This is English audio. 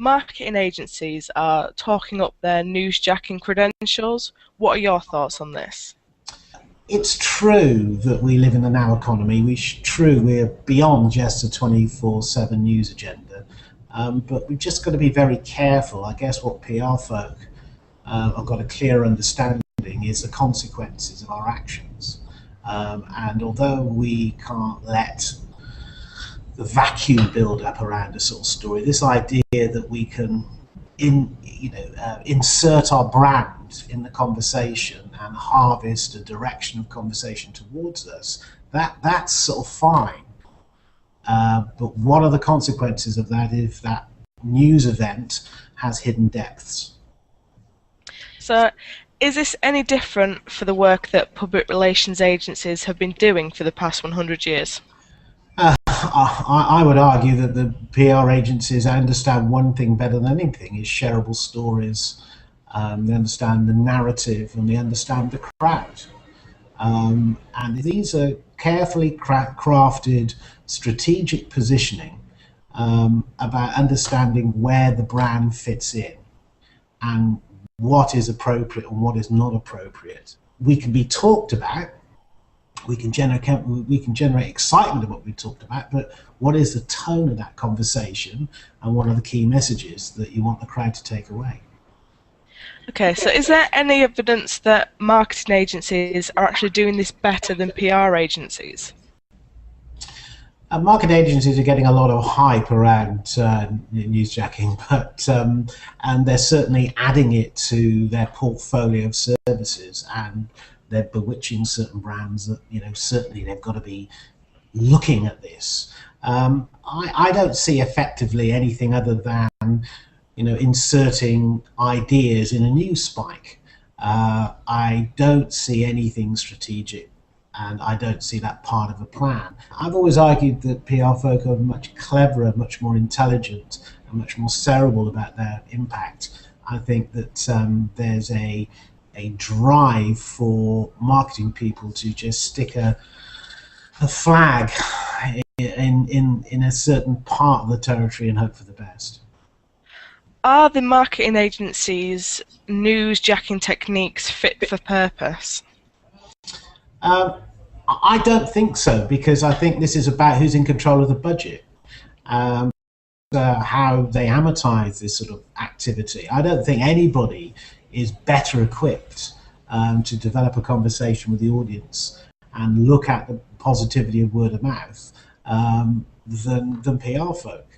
marketing agencies are talking up their newsjacking credentials. What are your thoughts on this? It's true that we live in the now economy. True, we're beyond just a 24/7 news agenda. But we've just got to be very careful. I guess what PR folk have got a clear understanding is the consequences of our actions. And although we can't let the vacuum build up around a sort of story, this idea that we can insert our brand in the conversation and harvest a direction of conversation towards us, that's sort of fine. But what are the consequences of that if that news event has hidden depths? So, is this any different for the work that public relations agencies have been doing for the past 100 years? I would argue that the PR agencies understand one thing better than anything, is shareable stories. They understand the narrative and they understand the crowd. And these are carefully crafted strategic positioning about understanding where the brand fits in and what is appropriate and what is not appropriate. We can be talked about. We can generate excitement about what we talked about, but what is the tone of that conversation and what are the key messages that you want the crowd to take away? Okay, so is there any evidence that marketing agencies are actually doing this better than PR agencies? Marketing agencies are getting a lot of hype around newsjacking, but and they're certainly adding it to their portfolio of services, and they're bewitching certain brands that, certainly they've got to be looking at this. I don't see effectively anything other than, inserting ideas in a news spike. I don't see anything strategic, and I don't see that part of a plan. I've always argued that PR folk are much cleverer, much more intelligent, and much more cerebral about their impact. I think that there's a drive for marketing people to just stick a flag in a certain part of the territory and hope for the best. Are the marketing agencies' newsjacking techniques fit for purpose? I don't think so, because I think this is about who's in control of the budget. How they amortize this sort of activity. I don't think anybody is better equipped to develop a conversation with the audience and look at the positivity of word of mouth than PR folk.